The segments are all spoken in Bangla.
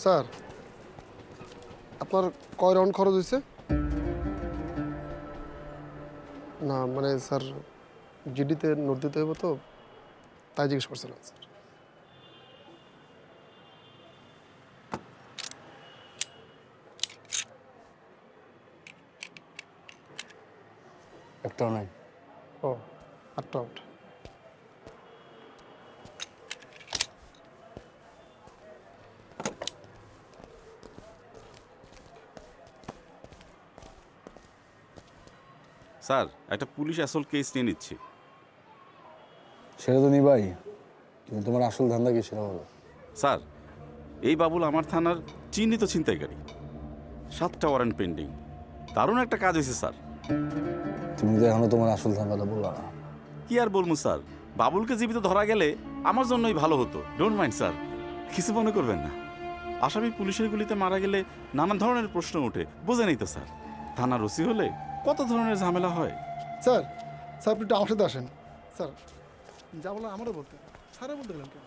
স্যার, আপনার কয় রাউন্ড খরচ হয়েছে? না মানে স্যার, জিডিতে নোট দিতে হবে তো, তাই জিজ্ঞেস করছিলাম স্যার। একটাও নাই। ও, 8 রাউন্ড। স্যার, একটা পুলিশ অ্যাসল্ট কেস নিয়ে নিচ্ছি। সেটা তো নিবাই, কিন্তু তোমার আসল ধান্দা কি সেটা বলো। স্যার, এই বাবুল আমার থানার চিহ্নিত ছিনতাইকারী। 7টা ওয়ারেন্ট পেন্ডিং। দারুণ একটা কাজ হয়েছে স্যার। তুমি তো এখনো তোমার আসল ধান্দাটা বললা না। কি আর বলবো স্যার, বাবুলকে জীবিত ধরা গেলে আমার জন্যই ভালো হতো। ডোন্ট মাইন্ড স্যার, কিছু মনে করবেন না। আসামি পুলিশের গুলিতে মারা গেলে নানা ধরনের প্রশ্ন ওঠে, বোঝেনই তো স্যার। থানার ওসি হলে কত ধরনের ঝামেলা হয়। স্যার, স্যার আপনি একটু আমার সাথে আসেন। স্যার, যা বলে আমারও বলতে, স্যারও বলতে গেলেন কেন?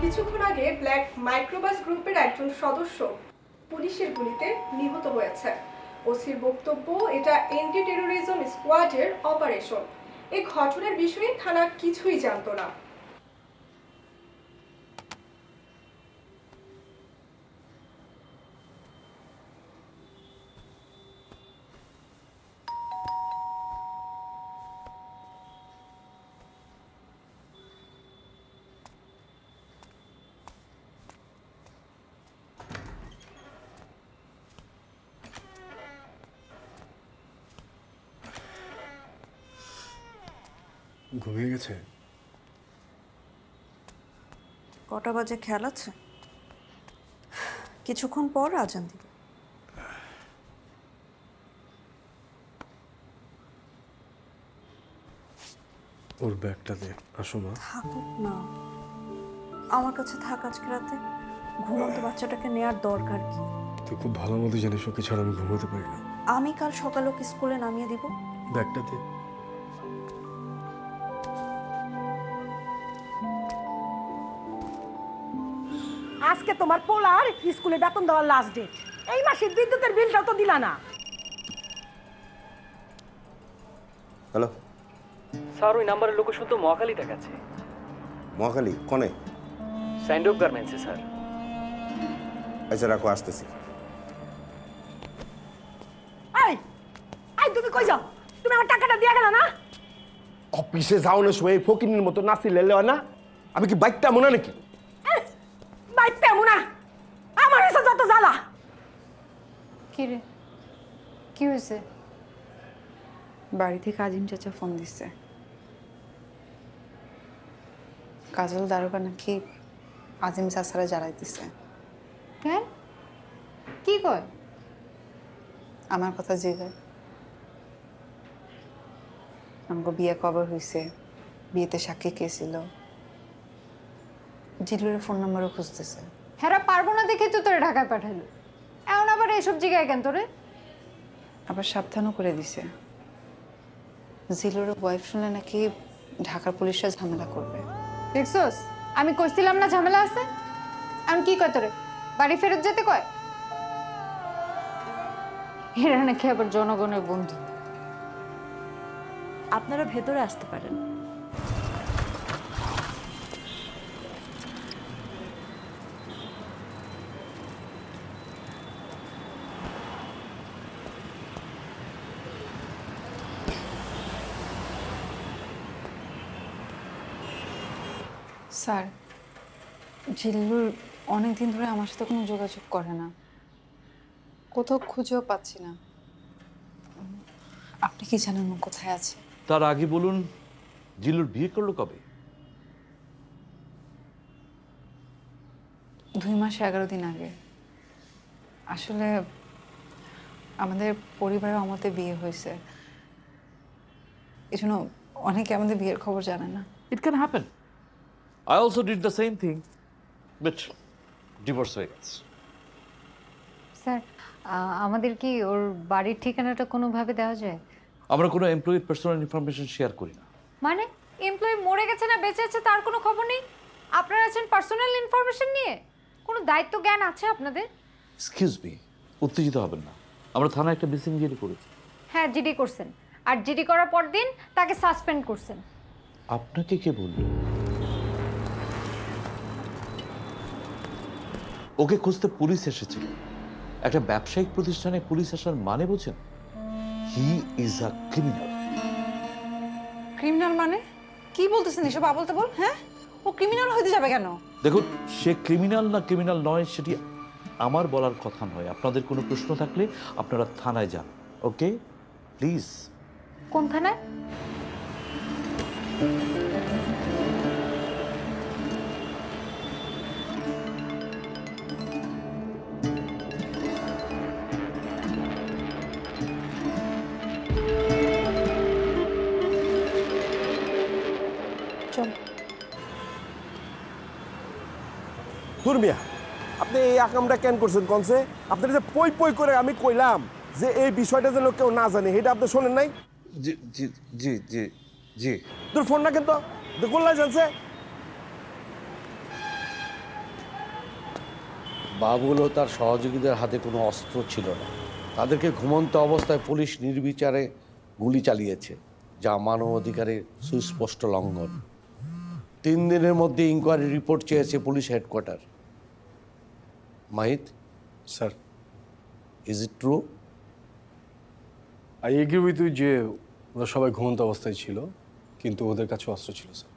কিছুক্ষণ আগে ব্ল্যাক মাইক্রোবাস গ্রুপের একজন সদস্য পুলিশের গুলিতে নিহত হয়েছে। ওসির বক্তব্য, এটা এন্টি টেরোরিজম স্কোয়াডের অপারেশন। এই ঘটনার বিষয়ে থানা কিছুই জানতো না। ঘুমিয়ে গেছে? কটা বাজে খেয়াল আছে? কিছুক্ষণ পর আজান দিবে। ওর ব্যাগটা দে, আসো মা। থাকুক না, আমার কাছে থাক আজকে রাতে। ঘুমন্ত বাচ্চাটাকে নেয়ার দরকার কি? তুই খুব ভালো মতো জানিস ওকে ছাড়া আমি ঘুমোতে পারি না। আমি কাল সকালে ওকে স্কুলে নামিয়ে দিব। ব্যাগটা দে। আজকে তোমার পোলার স্কুলে বেতন দেওয়ার লাস্ট ডেট। এই মাসের বিদ্যুতের বিলটাও তো দিলা না। হ্যালো স্যার, ওই নাম্বারের লোকেশন তো মহাখালী দেখাচ্ছে। মহাখালী কনে? স্যান্ডউপ গার্মেন্টসে স্যার। আচ্ছা রাখো, আসতেছি। এই এই তুমি কই যাও? তুমি আমার টাকাটা দিয়ে গেল না? অফিসে যাও না, সময় ফকিনের মতো নাচি লেলে হয় না? আমি কি বাইকটা মনে নাকি? বাইতে মুনা আমার এসে যত জ্বালা। কি রে, কি হয়েছে? বাড়ি থেকে আজিম চাচা ফোন দিচ্ছে। কাজল দারোগা নাকি আজিম চাচারা জ্বালাইতেছে। কেন, কি কয়? আমার কথা জিগায়। আমাকে বিয়ে কবে হয়েছে, বিয়েতে সাক্ষী কে ছিল, জিলুরের ফোন নাম্বারও খুঁজতেছে। হেরা পারবো না দেখে তো তোরে ঢাকায় পাঠালো। এখন আবার এইসব জায়গায় কেন তোরে? আবার সাবধানও করে দিছে, জিলুরের ওয়াইফ শুনে নাকি ঢাকার পুলিশরা ঝামেলা করবে। দেখছোস, আমি কইছিলাম না ঝামেলা আছে। আমি কি কয় তোরে বাড়ি ফেরত যেতে কয়? এরা নাকি আবার জনগণের বন্ধু। আপনারা ভেতরে আসতে পারেন। স্যার, জিল্লুর অনেক দিন ধরে আমার সাথে কোনো যোগাযোগ করে না, কোথাও খুঁজেও পাচ্ছি না। আপনি কি জানেন ও কোথায় আছে? তার আগে বলুন, জিল্লুর বিয়ে করলো কবে? 2 মাস 11 দিন আগে। আসলে আমাদের পরিবারে আমাদের বিয়ে হয়েছে, এই জন্য অনেকে আমাদের বিয়ের খবর জানে না। It can happen. I also did the same thing, but divorce হয়ে গেছে। স্যার, আমাদের কি ওর বাড়ির ঠিকানাটা কোনোভাবে দেওয়া যায়? আমরা কোনো এমপ্লয়ির পার্সোনাল ইনফরমেশন শেয়ার করি না। মানে এমপ্লয়ি মরে গেছে না বেঁচে আছে তার কোনো খবর নেই? আপনারা আছেন পার্সোনাল ইনফরমেশন নিয়ে? কোনো দায়িত্ব জ্ঞান আছে আপনাদের? এক্সকিউজ মি, উত্তেজিত হবেন না। আমরা থানায় একটা মিসিং জিডি করেছি। হ্যাঁ, জিডি করছেন, আর জিডি করার পর দিন তাকে সাসপেন্ড করছেন। আপনাকে কে বলল? ওকে খুঁজতে পুলিশ এসেছিল। একটা ব্যবসায়িক প্রতিষ্ঠানে পুলিশ আসার মানে বোঝেন? He is a criminal. Criminal মানে কি বলতেছেন এসব আবল তাবল? হ্যাঁ, ও ক্রিমিনাল হতে যাবে কেন? দেখুন, সে ক্রিমিনাল না ক্রিমিনাল নয় সেটি আমার বলার কথা নয়। আপনাদের কোনো প্রশ্ন থাকলে আপনারা থানায় যান, ওকে? প্লিজ। কোন থানায়? চল। দূর মিয়া, আপনি এই আকামটা কেন করছেন কনসে? আপনার যে পই পই করে আমি কইলাম যে এই বিষয়টা যেন কেউ না জানে, এটা আপনি শোনেন নাই? জি জি জি জি জি। তোর ফোন না কেন তো গোল্লা জানছে? বাবুল ও তার সহযোগীদের হাতে কোনো অস্ত্র ছিল না। তাদেরকে ঘুমন্ত অবস্থায় পুলিশ নির্বিচারে গুলি চালিয়েছে, যা মানবাধিকারের সুস্পষ্ট লঙ্ঘন। 3 দিনের মধ্যে ইনকোয়ারি রিপোর্ট চেয়েছে police headquarters. Mahit sir, is it true? I agree with you যে ওরা সবাই ঘুমন্ত অবস্থায় ছিল, কিন্তু ওদের কাছে অস্ত্র ছিল স্যার।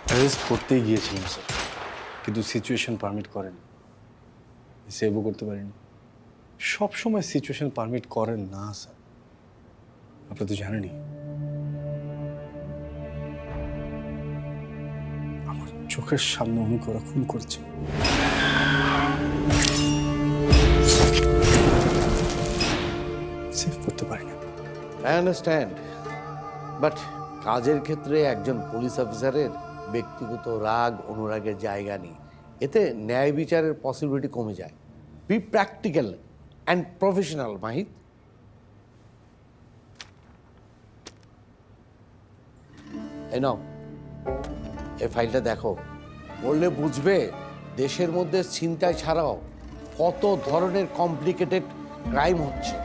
অ্যারেস্ট করতেই গিয়েছিলাম স্যার, কিন্তু সিচুয়েশন পারমিট করেনি, সেভও করতে পারিনি। সব সময় সিচুয়েশন পারমিট করেন না স্যার, আপনি তো জানেনই। আমার চোখের সামনে উনি ওরা খুন করছে। সেভ করতে পারি না। আই আন্ডারস্ট্যান্ড, বাট কাজের ক্ষেত্রে একজন পুলিশ অফিসারের ব্যক্তিগত রাগ অনুরাগের জায়গা নেই। এতে ন্যায় বিচারের পসিবিলিটি কমে যায়। Be practical and professional Mahit. এই নাও, এই ফাইলটা দেখো, বললে বুঝবে দেশের মধ্যে ছিনতাই ছাড়াও কত ধরনের কমপ্লিকেটেড ক্রাইম হচ্ছে।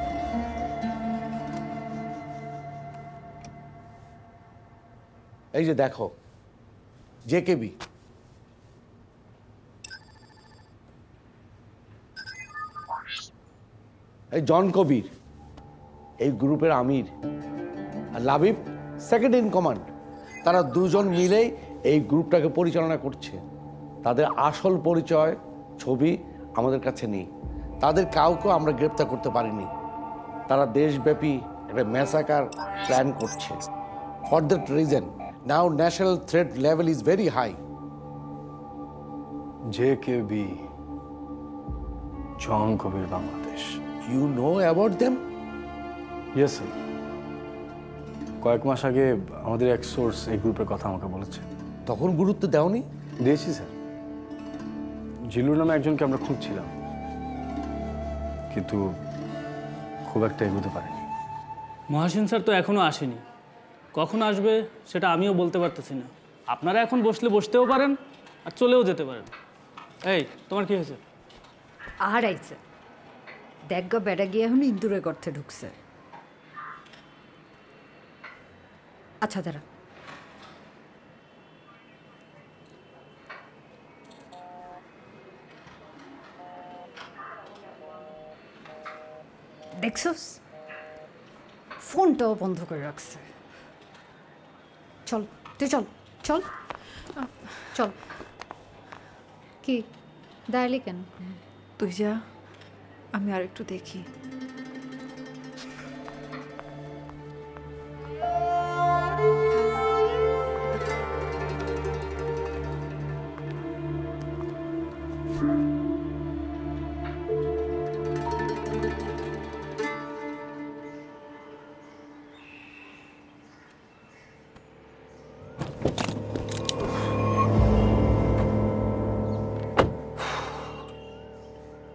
এই যে দেখো, জেকেবি, এই জন কবির এই গ্রুপের আমির, আর লাবিব সেকেন্ড ইন কমান্ড। তারা দুজন মিলেই এই গ্রুপটাকে পরিচালনা করছে। তাদের আসল পরিচয় ছবি আমাদের কাছে নেই। তাদের কাউকে আমরা গ্রেপ্তার করতে পারিনি। তারা দেশব্যাপী একটা ম্যাসাকার প্ল্যান করছে। For that reason now national threat level is very high. JKB, John Kabir Bangladesh. You know about them? Yes sir, কয়েক মাস আগে আমাদের এক সোর্স এই গ্রুপের কথা আমাকে বলেছে। তখন গুরুত্ব দেওনি? দিয়েছি স্যার। জিল্লুর নামে একজনকে আমরা খুঁজছিলাম, কিন্তু খুব একটা এগোতে পারিনি। মহাসিন স্যার তো এখনো আসেনি, কখন আসবে সেটা আমিও বলতে পারতেছি না। আপনারা এখন বসলে বসতেও পারেন আর চলেও যেতে পারেন। এই, তোমার কি হয়েছে? আর আইছে দেখ গো, বেটা গিয়ে এখন ইন্দুরের গর্তে ঢুকছে। আচ্ছা দাঁড়া, দেখছস ফোনটাও বন্ধ করে রাখছে। চল তুই চল চল চল। কি দাঁড়ালি কেন? তুই যা, আমি আর একটু দেখি।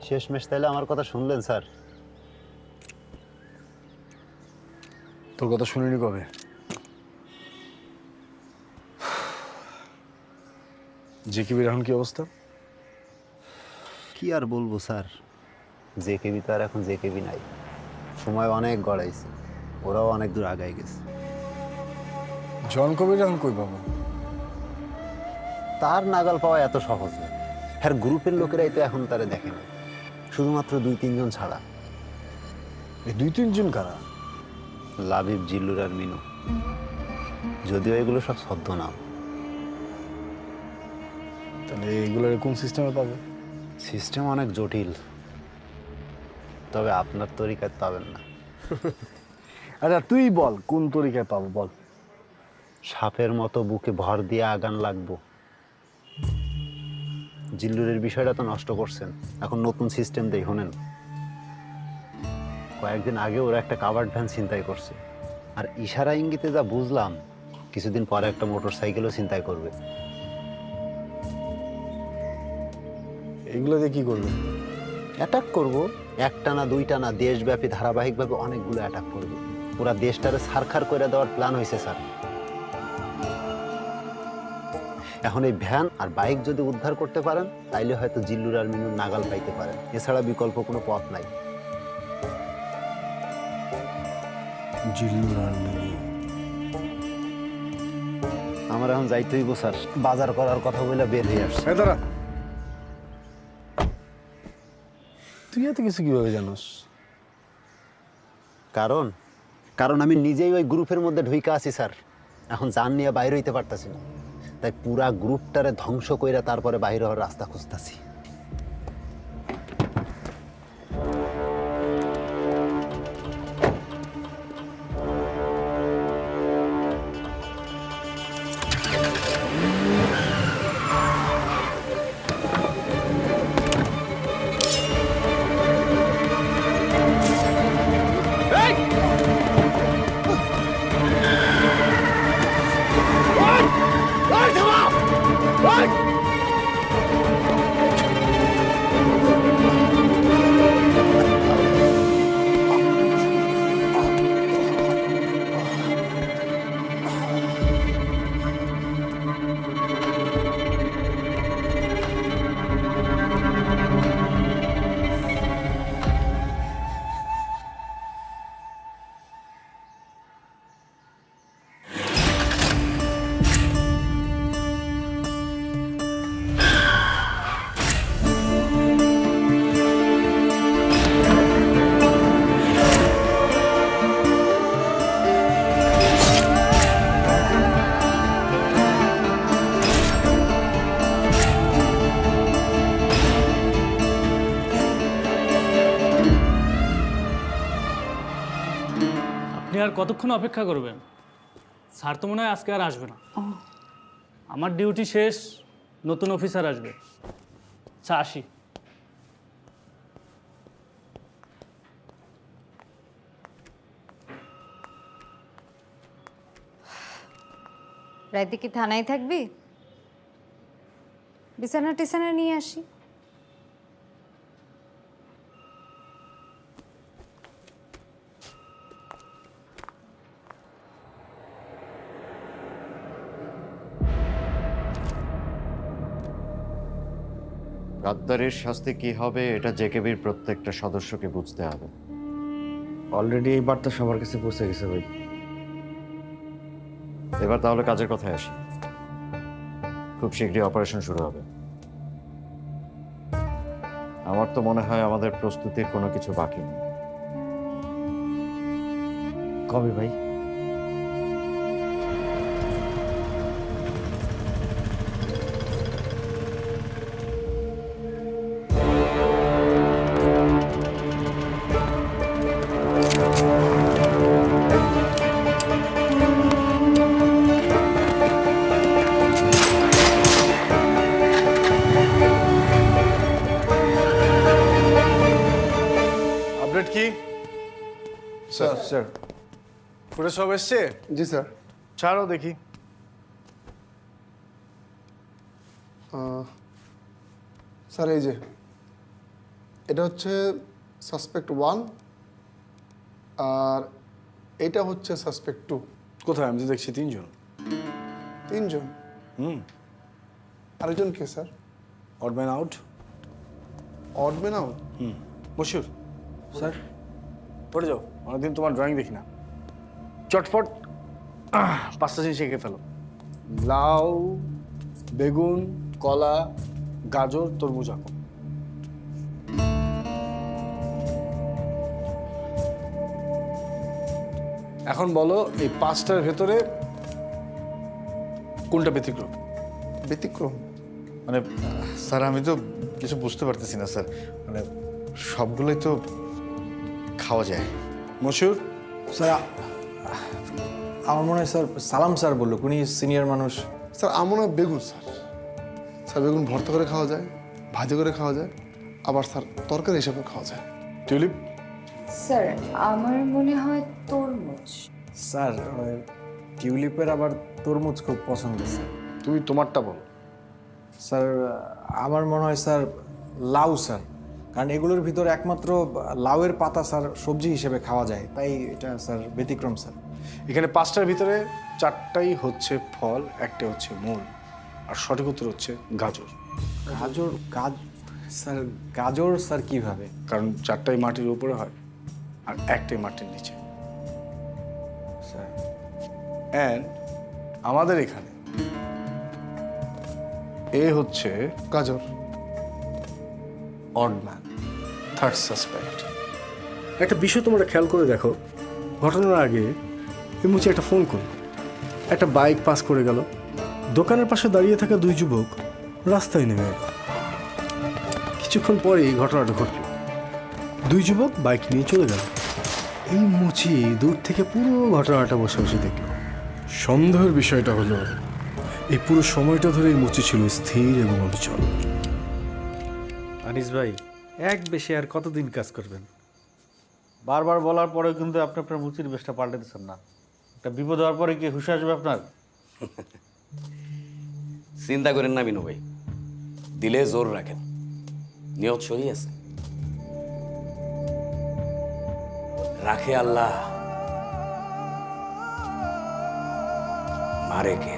শেষমেশ তাইলে আমার কথা শুনলেন স্যার? তোর কথা শুনিনি কবে? জেকেবির এখন কি অবস্থা? কি আর বলবো স্যার, জেকেবি তো আর এখন জেকেবি নাই। সময় অনেক গড়াইছে, ওরাও অনেক দূর আগায় গেছে। জন কবির এখন কই পাবো? তার নাগাল পাওয়া এত সহজ নয়। হ্যাঁ, গ্রুপের লোকেরাই তো এখন তারে দেখে না, শুধুমাত্র 2-3 জন ছাড়া। এই 2-3 জন কারা? লাবিব, জিল্লুর আর মিনু। যদিও এগুলো সব ছদ্মনাম। তাহলে এইগুলোর কোন সিস্টেমে পাবো? সিস্টেম অনেক জটিল, তবে আপনার তরিকায় পাবেন না। আচ্ছা তুই বল কোন তরিকায় পাবো বল। সাপের মতো বুকে ভর দিয়ে আগান লাগবো। জিল্লুরের বিষয়টা তো নষ্ট করছেন, এখন নতুন সিস্টেম দেই শোনেন। কয়েকদিন আগে ওরা একটা কাভার্ড ভ্যান ছিনতাই করছে, আর ইশারা ইঙ্গিতে যা বুঝলাম কিছুদিন পরে একটা মোটর সাইকেলও ছিনতাই করবে। এগুলো দিয়ে কি করবে? অ্যাটাক করব, একটা না দুইটা না, দেশব্যাপী ধারাবাহিকভাবে অনেকগুলো অ্যাটাক করবে। পুরা দেশটারে ছারখার করে দেওয়ার প্ল্যান হয়েছে স্যার। এখন এই ভ্যান আর বাইক যদি উদ্ধার করতে পারেন তাইলে হয়তো জিল্লুর আর মিনুর নাগাল পাইতে পারেন, এছাড়া বিকল্প কোনো পথ নাই। জিল্লুর আর মিনু, আমার এখন যাইতে হইব স্যার, বাজার করার কথা বলে বের হয়ে আসছে। দাঁড়া, তুই এত কিছু কিভাবে জানোস? কারণ আমি নিজেই ওই গ্রুপের মধ্যে ঢুইকা আছি স্যার। এখন জান নিয়ে বাইরে হইতে পারতাছি না, তাই পুরা গ্রুপটারে ধ্বংস কইরা তারপরে বাইরে হওয়ার রাস্তা খুঁজতাছি। আর কতক্ষণ অপেক্ষা করবেন? স্যার তো মনে হয় আজকে আর আসবে না। আমার ডিউটি শেষ, নতুন অফিসার আসবে। আচ্ছা আসি। রাতে কি থানায় থাকবি? বিছানা টিছানা নিয়ে আসি। গাদ্দারের শাস্তি কি হবে এটা জেকেবির প্রত্যেকটা সদস্যকে বুঝতে হবে। অলরেডি এই বার্তা সবার কাছে পৌঁছে গেছে ভাই। এবার তাহলে কাজের কথায় আসি। খুব শীঘ্রই অপারেশন শুরু হবে। আমার তো মনে হয় আমাদের প্রস্তুতির কোনো কিছু বাকি নেই। কবে ভাই? আপডেট কি? স্যার স্যার ফুটেজ সব এসছে? জি স্যার। ছাড়ো দেখি। স্যার এই যে এটা হচ্ছে সাসপেক্ট 1 আর এটা হচ্ছে সাসপেক্ট 2। কোথায়? আমি তো দেখছি 3 জন। 3 জন? আরেকজন কে sir? Odd man out. Odd man out? Moshiur sir পড়ে যাও, অনেকদিন তোমার ড্রয়িং দেখি না। চটফট 5টা জিনিস এঁকে ফেলো। লাউ, বেগুন, কলা, গাজর, তরমুজ আঁকো। এখন বলো এই 5টার ভেতরে কোনটা ব্যতিক্রম? ব্যতিক্রম মানে স্যার আমি তো কিছু বুঝতে পারতেছি না স্যার, মানে সবগুলোই তো খাওয়া যায়। মশিউর স্যার আমার মনে হয় স্যার সালাম স্যার বললো, উনি সিনিয়র মানুষ। স্যার আমার মনে হয় বেগুন স্যার। স্যার বেগুন ভর্তা করে খাওয়া যায়, ভাজি করে খাওয়া যায়, আবার স্যার তরকারি হিসেবে খাওয়া যায়। টিউলিপ? স্যার আমার মনে হয় তরমুজ। স্যার টিউলিপের আবার তরমুজ খুব পছন্দ স্যার। তুমি তোমারটা বলো। স্যার আমার মনে হয় স্যার লাউ স্যার, কারণ এগুলোর ভিতরে একমাত্র লাউয়ের পাতা স্যার সবজি হিসেবে খাওয়া যায়, তাই এটা স্যার ব্যতিক্রম স্যার। এখানে 5টার ভিতরে 4টাই হচ্ছে ফল, একটা হচ্ছে মূল, আর সঠিক উত্তর হচ্ছে গাজর। গাজর? স্যার গাজর স্যার কিভাবে? কারণ 4টাই মাটির উপরে হয় আর একটাই মাটির নিচে। স্যার অ্যান্ড আমাদের এখানে এ হচ্ছে গাজর। Odd man, third suspect. একটা বিষয় তোমরা খেয়াল করে দেখো, ঘটনার আগে এই মুচি একটা ফোন করল, একটা বাইক পাস করে গেল, দোকানের পাশে দাঁড়িয়ে থাকা 2 যুবক রাস্তায় নেমে এলো। কিছুক্ষণ পরেই ঘটনাটা ঘটল, 2 যুবক বাইক নিয়ে চলে গেল। এই মুচি দূর থেকে পুরো ঘটনাটা বসে বসে দেখল। সন্দেহের বিষয়টা হলো এই পুরো সময়টা ধরে এই মুচি ছিল স্থির এবং অবিচল। আনিস ভাই, এক বেশি আর কতদিন কাজ করবেন? বারবার বলার পরেও কিন্তু আপনি আপনার মুচির বেশটা পাল্টে দিচ্ছেন না। একটা বিপদ হওয়ার পরে কি হুঁশ আসবে আপনার? চিন্তা করেন না বিনু ভাই, দিলে জোর রাখেন, নিয়ত সহি আছে, রাখে আল্লাহ, মারে কে?